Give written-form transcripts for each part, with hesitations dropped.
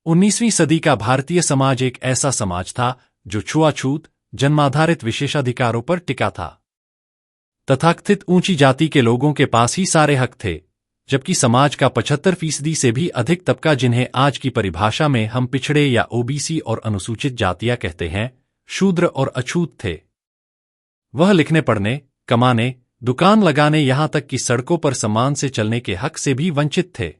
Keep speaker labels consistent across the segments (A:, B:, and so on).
A: 19वीं सदी का भारतीय समाज एक ऐसा समाज था जो छुआछूत, जन्माधारित विशेषाधिकारों पर टिका था। तथाकथित ऊंची जाति के लोगों के पास ही सारे हक थे, जबकि समाज का 75% से भी अधिक तबका, जिन्हें आज की परिभाषा में हम पिछड़े या ओबीसी और अनुसूचित जातियां कहते हैं, शूद्र और अछूत थे। वह लिखने पढ़ने, कमाने, दुकान लगाने, यहां तक कि सड़कों पर सम्मान से चलने के हक से भी वंचित थे।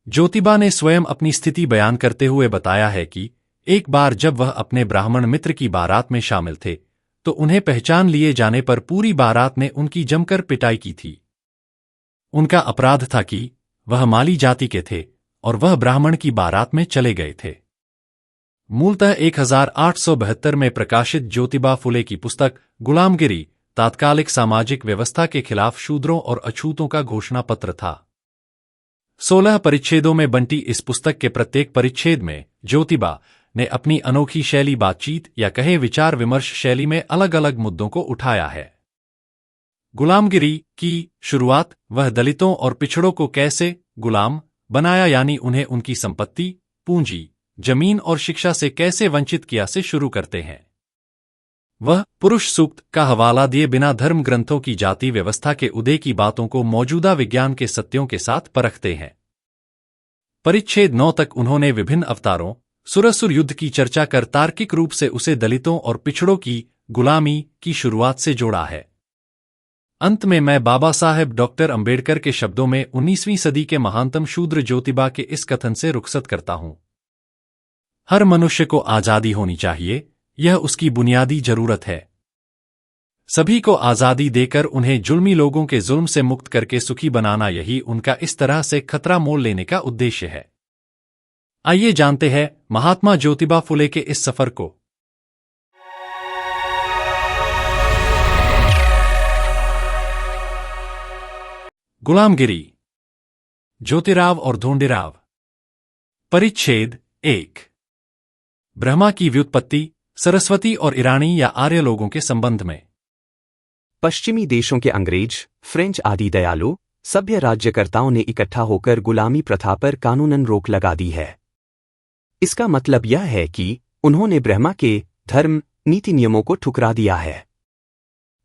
A: ज्योतिबा ने स्वयं अपनी स्थिति बयान करते हुए बताया है कि एक बार जब वह अपने ब्राह्मण मित्र की बारात में शामिल थे, तो उन्हें पहचान लिए जाने पर पूरी बारात ने उनकी जमकर पिटाई की थी। उनका अपराध था कि वह माली जाति के थे और वह ब्राह्मण की बारात में चले गए थे। मूलतः 1872 में प्रकाशित ज्योतिबा फुले की पुस्तक गुलामगिरी तात्कालिक सामाजिक व्यवस्था के खिलाफ शूद्रों और अछूतों का घोषणा पत्र था। 16 परिच्छेदों में बंटी इस पुस्तक के प्रत्येक परिच्छेद में ज्योतिबा ने अपनी अनोखी शैली, बातचीत या कहे विचार विमर्श शैली में अलग अलग मुद्दों को उठाया है। गुलामगिरी की शुरुआत वह दलितों और पिछड़ों को कैसे गुलाम बनाया, यानी उन्हें उनकी संपत्ति, पूंजी, जमीन और शिक्षा से कैसे वंचित किया, से शुरू करते हैं। वह पुरुष सूक्त का हवाला दिए बिना धर्म ग्रंथों की जाति व्यवस्था के उदय की बातों को मौजूदा विज्ञान के सत्यों के साथ परखते हैं। परिच्छेद 9 तक उन्होंने विभिन्न अवतारों, सुरसुर युद्ध की चर्चा कर तार्किक रूप से उसे दलितों और पिछड़ों की गुलामी की शुरुआत से जोड़ा है। अंत में मैं बाबा साहेब डॉक्टर अंबेडकर के शब्दों में 19वीं सदी के महानतम शूद्र ज्योतिबा के इस कथन से रुखसत करता हूं। हर मनुष्य को आजादी होनी चाहिए, यह उसकी बुनियादी जरूरत है। सभी को आजादी देकर उन्हें जुल्मी लोगों के जुल्म से मुक्त करके सुखी बनाना, यही उनका इस तरह से खतरा मोल लेने का उद्देश्य है। आइए जानते हैं महात्मा ज्योतिबा फुले के इस सफर को। गुलामगिरी, ज्योतिराव और धोंडीराव। परिच्छेद 1। ब्रह्मा की व्युत्पत्ति सरस्वती और ईरानी या आर्य लोगों के संबंध में।
B: पश्चिमी देशों के अंग्रेज, फ्रेंच आदि दयालु, सभ्य राज्यकर्ताओं ने इकट्ठा होकर गुलामी प्रथा पर कानूनन रोक लगा दी है। इसका मतलब यह है कि उन्होंने ब्रह्मा के धर्म नीति नियमों को ठुकरा दिया है,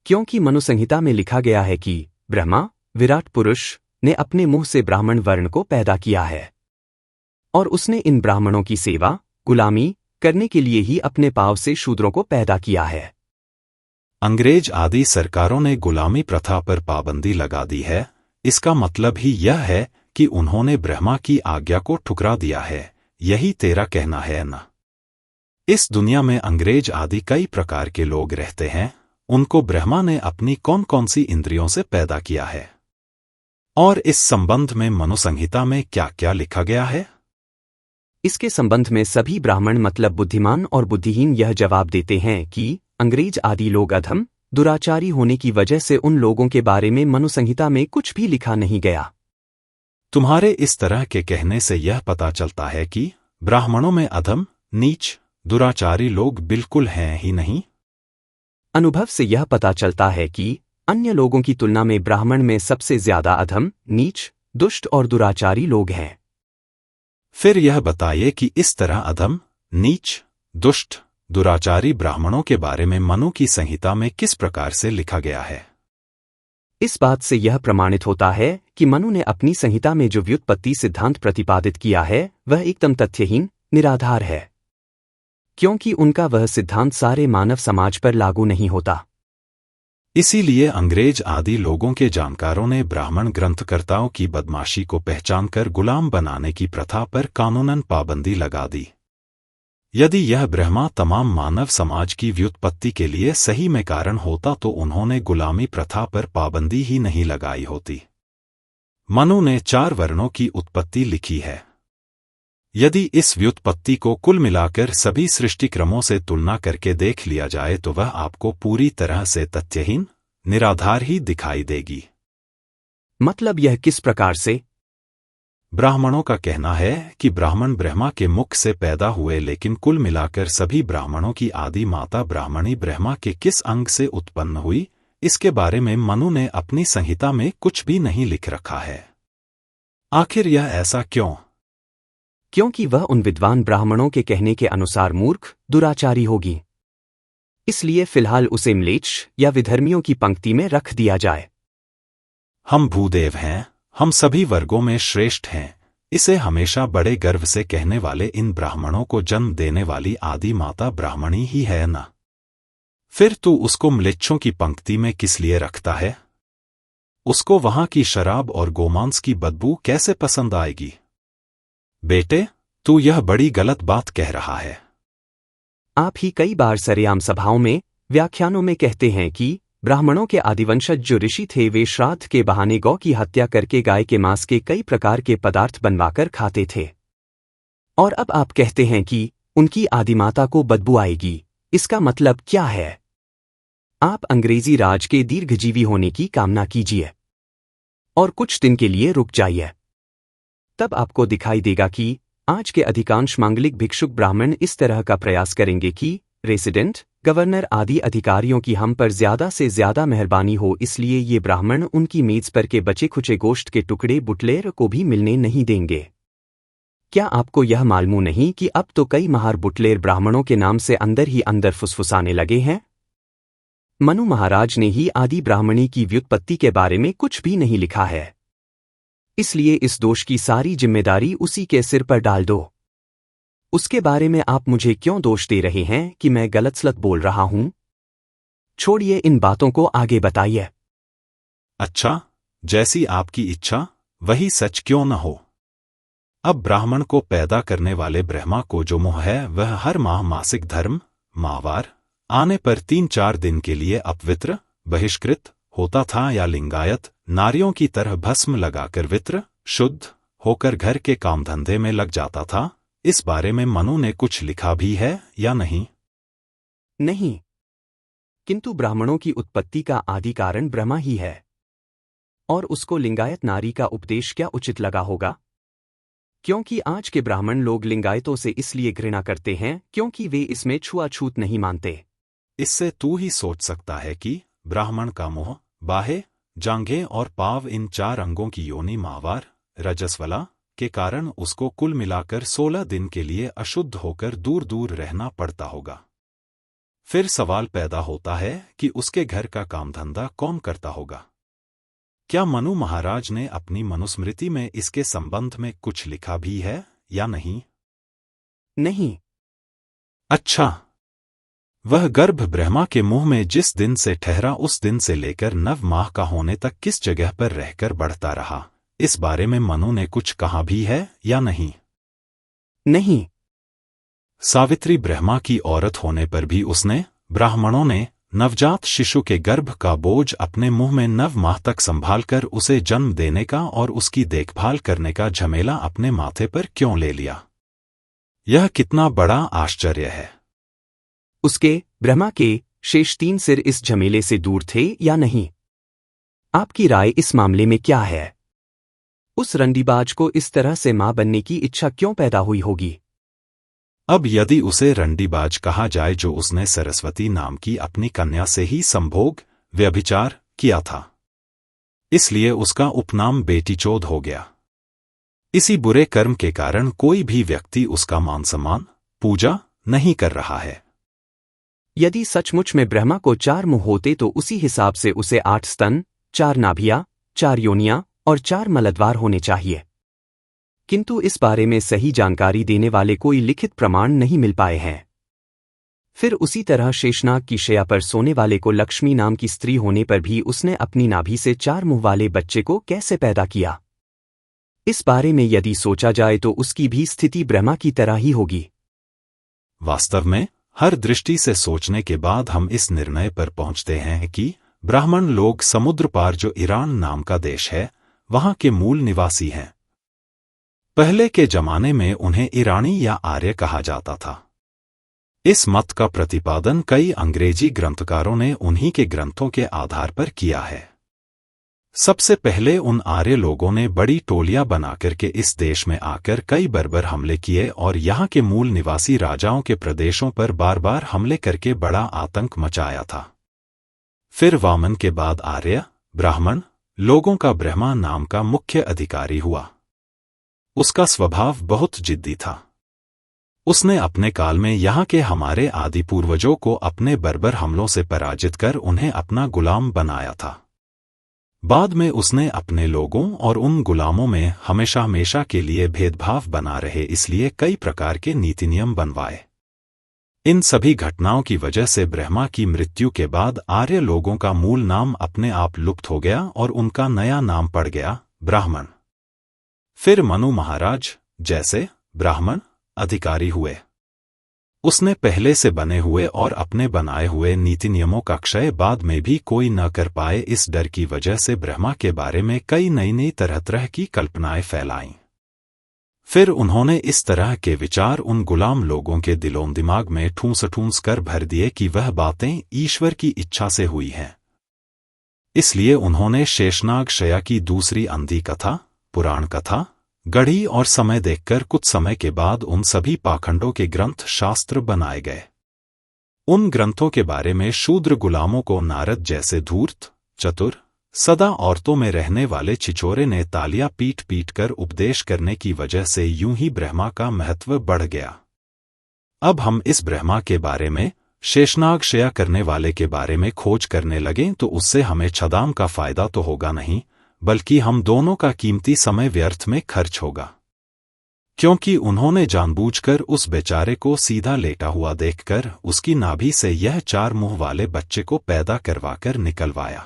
B: क्योंकि मनु संहिता में लिखा गया है कि ब्रह्मा विराट पुरुष ने अपने मुंह से ब्राह्मण वर्ण को पैदा किया है और उसने इन ब्राह्मणों की सेवा, गुलामी करने के लिए ही अपने पांव से शूद्रों को पैदा किया है।
C: अंग्रेज आदि सरकारों ने गुलामी प्रथा पर पाबंदी लगा दी है। इसका मतलब ही यह है कि उन्होंने ब्रह्मा की आज्ञा को ठुकरा दिया है। यही तेरा कहना है ना? इस दुनिया में अंग्रेज आदि कई प्रकार के लोग रहते हैं। उनको ब्रह्मा ने अपनी कौन कौन सी इंद्रियों से पैदा किया है, और इस संबंध में मनु संहिता में क्या क्या लिखा गया है?
B: इसके संबंध में सभी ब्राह्मण मतलब बुद्धिमान और बुद्धिहीन यह जवाब देते हैं कि अंग्रेज आदि लोग अधम, दुराचारी होने की वजह से उन लोगों के बारे में मनु संहिता में कुछ भी लिखा नहीं गया।
C: तुम्हारे इस तरह के कहने से यह पता चलता है कि ब्राह्मणों में अधम, नीच, दुराचारी लोग बिल्कुल हैं ही नहीं।
B: अनुभव से यह पता चलता है कि अन्य लोगों की तुलना में ब्राह्मण में सबसे ज्यादा अधम, नीच, दुष्ट और दुराचारी लोग हैं।
C: फिर यह बताइए कि इस तरह अधम, नीच, दुष्ट, दुराचारी ब्राह्मणों के बारे में मनु की संहिता में किस प्रकार से लिखा गया है?
B: इस बात से यह प्रमाणित होता है कि मनु ने अपनी संहिता में जो व्युत्पत्ति सिद्धांत प्रतिपादित किया है वह एकदम तथ्यहीन, निराधार है, क्योंकि उनका वह सिद्धांत सारे मानव समाज पर लागू नहीं होता।
C: इसीलिए अंग्रेज आदि लोगों के जानकारों ने ब्राह्मण ग्रंथकर्ताओं की बदमाशी को पहचानकर गुलाम बनाने की प्रथा पर कानूनन पाबंदी लगा दी। यदि यह ब्रह्मा तमाम मानव समाज की व्युत्पत्ति के लिए सही में कारण होता तो उन्होंने गुलामी प्रथा पर पाबंदी ही नहीं लगाई होती। मनु ने 4 वर्णों की उत्पत्ति लिखी है। यदि इस व्युत्पत्ति को कुल मिलाकर सभी सृष्टिक्रमों से तुलना करके देख लिया जाए तो वह आपको पूरी तरह से तथ्यहीन, निराधार ही दिखाई देगी।
B: मतलब यह किस प्रकार से?
C: ब्राह्मणों का कहना है कि ब्राह्मण ब्रह्मा के मुख से पैदा हुए, लेकिन कुल मिलाकर सभी ब्राह्मणों की आदि माता ब्राह्मणी ब्रह्मा के किस अंग से उत्पन्न हुई, इसके बारे में मनु ने अपनी संहिता में कुछ भी नहीं लिख रखा है। आखिर यह ऐसा क्यों?
B: क्योंकि वह उन विद्वान ब्राह्मणों के कहने के अनुसार मूर्ख, दुराचारी होगी। इसलिए फिलहाल उसे म्लेच्छ या विधर्मियों की पंक्ति में रख दिया जाए।
C: हम भूदेव हैं, हम सभी वर्गों में श्रेष्ठ हैं, इसे हमेशा बड़े गर्व से कहने वाले इन ब्राह्मणों को जन्म देने वाली आदि माता ब्राह्मणी ही है ना? फिर तू उसको म्लेच्छों की पंक्ति में किस लिए रखता है? उसको वहां की शराब और गोमांस की बदबू कैसे पसंद आएगी? बेटे, तू यह बड़ी गलत बात कह रहा है।
B: आप ही कई बार सरेआम सभाओं में, व्याख्यानों में कहते हैं कि ब्राह्मणों के आदिवंशज जो ऋषि थे वे श्राद्ध के बहाने गौ की हत्या करके गाय के मांस के कई प्रकार के पदार्थ बनवाकर खाते थे। और अब आप कहते हैं कि उनकी आदिमाता को बदबू आएगी। इसका मतलब क्या है? आप अंग्रेजी राज के दीर्घजीवी होने की कामना कीजिए और कुछ दिन के लिए रुक जाइए। तब आपको दिखाई देगा कि आज के अधिकांश मांगलिक भिक्षुक ब्राह्मण इस तरह का प्रयास करेंगे कि रेसिडेंट, गवर्नर आदि अधिकारियों की हम पर ज्यादा से ज्यादा मेहरबानी हो, इसलिए ये ब्राह्मण उनकी मेज पर के बचे खुचे गोश्त के टुकड़े बुटलेर को भी मिलने नहीं देंगे। क्या आपको यह मालूम नहीं कि अब तो कई महार बुटलेर ब्राह्मणों के नाम से अंदर ही अंदर फुसफुसाने लगे हैं? मनु महाराज ने ही आदि ब्राह्मणी की व्युत्पत्ति के बारे में कुछ भी नहीं लिखा है। इसलिए इस दोष की सारी जिम्मेदारी उसी के सिर पर डाल दो। उसके बारे में आप मुझे क्यों दोष दे रहे हैं कि मैं गलत सलत बोल रहा हूं? छोड़िए इन बातों को, आगे बताइए।
C: अच्छा, जैसी आपकी इच्छा, वही सच क्यों न हो। अब ब्राह्मण को पैदा करने वाले ब्रह्मा को जो मोह है वह हर माह मासिक धर्म, माहवार आने पर 3-4 दिन के लिए अपवित्र, बहिष्कृत होता था या लिंगायत नारियों की तरह भस्म लगाकर वित्र, शुद्ध होकर घर के काम धंधे में लग जाता था। इस बारे में मनु ने कुछ लिखा भी है या नहीं?
B: नहीं, किंतु ब्राह्मणों की उत्पत्ति का आदि कारण ब्रह्मा ही है। और उसको लिंगायत नारी का उपदेश क्या उचित लगा होगा? क्योंकि आज के ब्राह्मण लोग लिंगायतों से इसलिए घृणा करते हैं क्योंकि वे इसमें छुआछूत नहीं मानते।
C: इससे तू ही सोच सकता है कि ब्राह्मण का मोह, बाहे, जांघें और पाव इन 4 अंगों की योनि माहवार, रजस्वला के कारण उसको कुल मिलाकर 16 दिन के लिए अशुद्ध होकर दूर दूर रहना पड़ता होगा। फिर सवाल पैदा होता है कि उसके घर का काम धंधा कौन करता होगा? क्या मनु महाराज ने अपनी मनुस्मृति में इसके संबंध में कुछ लिखा भी है या नहीं?
B: नहीं।
C: अच्छा, वह गर्भ ब्रह्मा के मुंह में जिस दिन से ठहरा उस दिन से लेकर 9 माह का होने तक किस जगह पर रहकर बढ़ता रहा, इस बारे में मनु ने कुछ कहा भी है या नहीं?
B: नहीं।
C: सावित्री ब्रह्मा की औरत होने पर भी उसने, ब्राह्मणों ने, नवजात शिशु के गर्भ का बोझ अपने मुंह में 9 माह तक संभालकर उसे जन्म देने का और उसकी देखभाल करने का झमेला अपने माथे पर क्यों ले लिया? यह कितना बड़ा आश्चर्य है।
B: उसके, ब्रह्मा के, शेष 3 सिर इस झमेले से दूर थे या नहीं? आपकी राय इस मामले में क्या है? उस रंडीबाज को इस तरह से मां बनने की इच्छा क्यों पैदा हुई होगी?
C: अब यदि उसे रंडीबाज कहा जाए जो उसने सरस्वती नाम की अपनी कन्या से ही संभोग, व्यभिचार किया था, इसलिए उसका उपनाम बेटीचोद हो गया। इसी बुरे कर्म के कारण कोई भी व्यक्ति उसका मान सम्मान, पूजा नहीं कर रहा है।
B: यदि सचमुच में ब्रह्मा को 4 मुंह होते तो उसी हिसाब से उसे 8 स्तन, 4 नाभियां, 4 योनियां और 4 मलद्वार होने चाहिए। किंतु इस बारे में सही जानकारी देने वाले कोई लिखित प्रमाण नहीं मिल पाए हैं। फिर उसी तरह शेषनाग की शैया पर सोने वाले को लक्ष्मी नाम की स्त्री होने पर भी उसने अपनी नाभि से 4 मुंह वाले बच्चे को कैसे पैदा किया? इस बारे में यदि सोचा जाए तो उसकी भी स्थिति ब्रह्मा की तरह ही होगी।
C: वास्तव में हर दृष्टि से सोचने के बाद हम इस निर्णय पर पहुंचते हैं कि ब्राह्मण लोग समुद्र पार जो ईरान नाम का देश है, वहां के मूल निवासी हैं। पहले के जमाने में उन्हें ईरानी या आर्य कहा जाता था। इस मत का प्रतिपादन कई अंग्रेजी ग्रंथकारों ने उन्हीं के ग्रंथों के आधार पर किया है। सबसे पहले उन आर्य लोगों ने बड़ी टोलियां बनाकर के इस देश में आकर कई बर्बर हमले किए और यहाँ के मूल निवासी राजाओं के प्रदेशों पर बार बार हमले करके बड़ा आतंक मचाया था। फिर वामन के बाद आर्य, ब्राह्मण लोगों का ब्रह्मा नाम का मुख्य अधिकारी हुआ। उसका स्वभाव बहुत जिद्दी था। उसने अपने काल में यहाँ के हमारे आदि पूर्वजों को अपने बर्बर हमलों से पराजित कर उन्हें अपना गुलाम बनाया था। बाद में उसने अपने लोगों और उन गुलामों में हमेशा हमेशा के लिए भेदभाव बना रहे इसलिए कई प्रकार के नीति नियम बनवाए। इन सभी घटनाओं की वजह से ब्रह्मा की मृत्यु के बाद आर्य लोगों का मूल नाम अपने आप लुप्त हो गया और उनका नया नाम पड़ गया ब्राह्मण। फिर मनु महाराज जैसे ब्राह्मण अधिकारी हुए। उसने पहले से बने हुए और अपने बनाए हुए नीति नियमों का क्षय बाद में भी कोई न कर पाए, इस डर की वजह से ब्रह्मा के बारे में कई नई नई तरह तरह की कल्पनाएं फैलाईं। फिर उन्होंने इस तरह के विचार उन गुलाम लोगों के दिलों दिमाग में ठूंस ठूंस कर भर दिए कि वह बातें ईश्वर की इच्छा से हुई हैं। इसलिए उन्होंने शेषनाग शया की दूसरी अंधी कथा, पुराण कथा गढ़ी और समय देखकर कुछ समय के बाद उन सभी पाखंडों के ग्रंथ शास्त्र बनाए गए। उन ग्रंथों के बारे में शूद्र गुलामों को नारद जैसे धूर्त, चतुर, सदा औरतों में रहने वाले छिछोरे ने तालियां पीट पीट कर उपदेश करने की वजह से यूं ही ब्रह्मा का महत्व बढ़ गया। अब हम इस ब्रह्मा के बारे में, शेषनाग शया करने वाले के बारे में खोज करने लगें तो उससे हमें छदाम का फायदा तो होगा नहीं, बल्कि हम दोनों का कीमती समय व्यर्थ में खर्च होगा। क्योंकि उन्होंने जानबूझकर उस बेचारे को सीधा लेटा हुआ देखकर उसकी नाभि से यह 4 मुंह वाले बच्चे को पैदा करवाकर निकलवाया।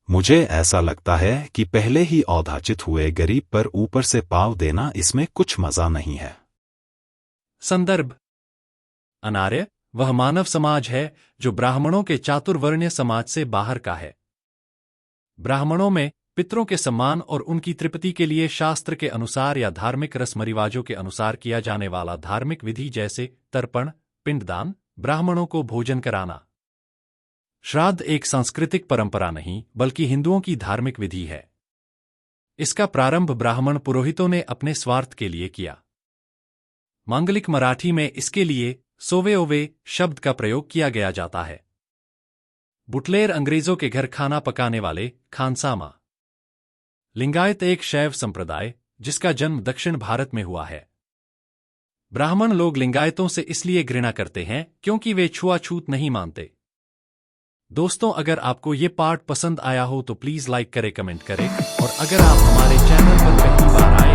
C: मुझे ऐसा लगता है कि पहले ही औदाचित हुए गरीब पर ऊपर से पाव देना, इसमें कुछ मजा नहीं है।
A: संदर्भ: अनार्य वह मानव समाज है जो ब्राह्मणों के चातुर्वर्ण्य समाज से बाहर का है। ब्राह्मणों में पितरों के सम्मान और उनकी तृप्ति के लिए शास्त्र के अनुसार या धार्मिक रस्म रिवाजों के अनुसार किया जाने वाला धार्मिक विधि जैसे तर्पण, पिंडदान, ब्राह्मणों को भोजन कराना। श्राद्ध एक सांस्कृतिक परंपरा नहीं बल्कि हिंदुओं की धार्मिक विधि है। इसका प्रारंभ ब्राह्मण पुरोहितों ने अपने स्वार्थ के लिए किया। मांगलिक मराठी में इसके लिए सोवे ओवे शब्द का प्रयोग किया गया जाता है। बुटलेर अंग्रेजों के घर खाना पकाने वाले खानसामा। लिंगायत एक शैव संप्रदाय जिसका जन्म दक्षिण भारत में हुआ है। ब्राह्मण लोग लिंगायतों से इसलिए घृणा करते हैं क्योंकि वे छुआछूत नहीं मानते। दोस्तों, अगर आपको ये पार्ट पसंद आया हो तो प्लीज लाइक करें, कमेंट करें, और अगर आप हमारे चैनल पर पहली बार आए